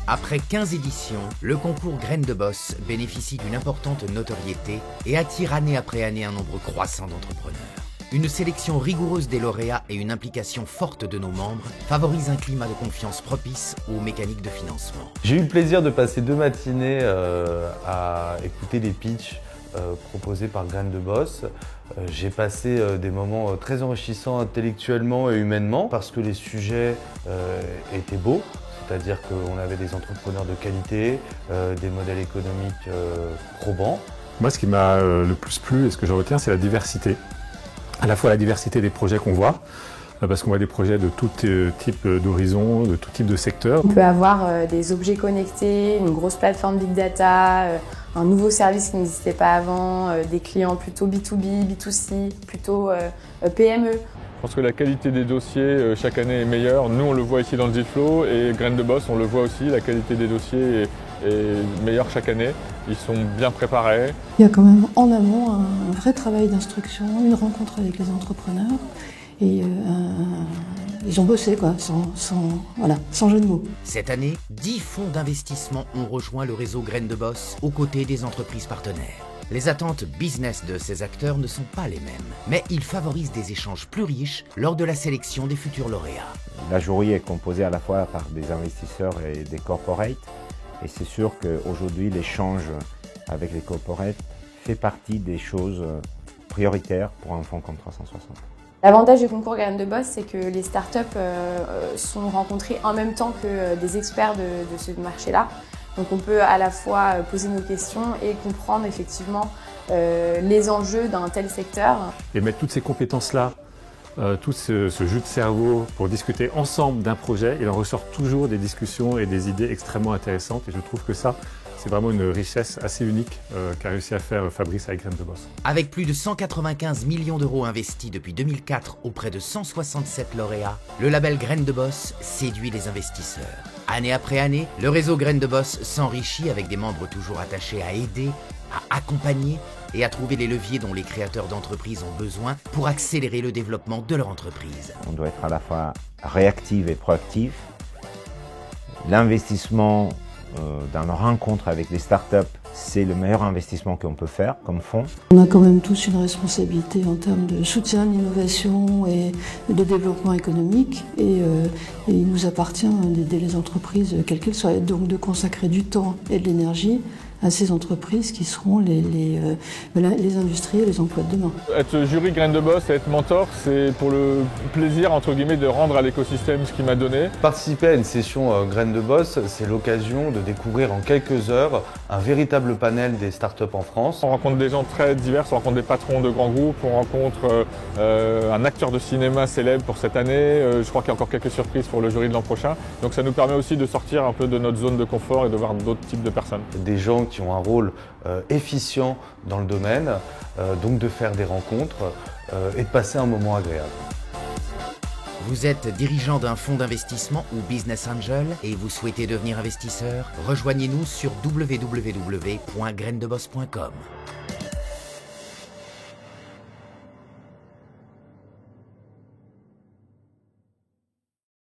Après 15 éditions, le concours Graines de Boss bénéficie d'une importante notoriété et attire année après année un nombre croissant d'entrepreneurs. Une sélection rigoureuse des lauréats et une implication forte de nos membres favorisent un climat de confiance propice aux mécaniques de financement. J'ai eu le plaisir de passer 2 matinées à écouter les pitchs proposés par Graines de Boss. J'ai passé des moments très enrichissants intellectuellement et humainement parce que les sujets étaient beaux. C'est-à-dire qu'on avait des entrepreneurs de qualité, des modèles économiques probants. Moi, ce qui m'a le plus plu et ce que je retiens, c'est la diversité. À la fois la diversité des projets qu'on voit, parce qu'on voit des projets de tout type d'horizon, de tout type de secteur. On peut avoir des objets connectés, une grosse plateforme Big Data, un nouveau service qui n'existait pas avant, des clients plutôt B2B, B2C, plutôt PME. Je pense que la qualité des dossiers chaque année est meilleure. Nous, on le voit ici dans le Dealflow et Graines de Boss, on le voit aussi. La qualité des dossiers est meilleure chaque année. Ils sont bien préparés. Il y a quand même en amont un vrai travail d'instruction, une rencontre avec les entrepreneurs. Et ils ont bossé, quoi, sans jeu de mots. Cette année, 10 fonds d'investissement ont rejoint le réseau Graines de Boss aux côtés des entreprises partenaires. Les attentes business de ces acteurs ne sont pas les mêmes, mais ils favorisent des échanges plus riches lors de la sélection des futurs lauréats. La jury est composée à la fois par des investisseurs et des corporates. Et c'est sûr qu'aujourd'hui, l'échange avec les corporates fait partie des choses prioritaires pour un fonds comme 360. L'avantage du concours Graines de Boss, c'est que les startups sont rencontrées en même temps que des experts de ce marché-là. Donc on peut à la fois poser nos questions et comprendre effectivement les enjeux d'un tel secteur. Et mettre toutes ces compétences-là, tout ce jus de cerveau pour discuter ensemble d'un projet, il en ressort toujours des discussions et des idées extrêmement intéressantes. Et je trouve que ça, c'est vraiment une richesse assez unique qu'a réussi à faire Fabrice avec Graines de Boss. Avec plus de 195 millions d'euros investis depuis 2004 auprès de 167 lauréats, le label Graines de Boss séduit les investisseurs. Année après année, le réseau Graines de Boss s'enrichit avec des membres toujours attachés à aider, à accompagner et à trouver les leviers dont les créateurs d'entreprises ont besoin pour accélérer le développement de leur entreprise. On doit être à la fois réactif et proactif. L'investissement dans nos rencontres avec les startups, c'est le meilleur investissement qu'on peut faire comme fonds. On a quand même tous une responsabilité en termes de soutien de l'innovation et de développement économique. Et il nous appartient d'aider les entreprises, quelles qu'elles soient, donc de consacrer du temps et de l'énergie à ces entreprises qui seront les industries et les emplois de demain. Être jury Graines de Boss et être mentor, c'est pour le plaisir entre guillemets de rendre à l'écosystème ce qu'il m'a donné. Participer à une session Graines de Boss, c'est l'occasion de découvrir en quelques heures un véritable panel des startups en France. On rencontre des gens très divers, on rencontre des patrons de grands groupes, on rencontre un acteur de cinéma célèbre pour cette année. Je crois qu'il y a encore quelques surprises pour le jury de l'an prochain. Donc ça nous permet aussi de sortir un peu de notre zone de confort et de voir d'autres types de personnes. Des gens qui ont un rôle efficient dans le domaine, donc de faire des rencontres et de passer un moment agréable. Vous êtes dirigeant d'un fonds d'investissement ou business angel et vous souhaitez devenir investisseur? Rejoignez-nous sur www.grainesdeboss.com.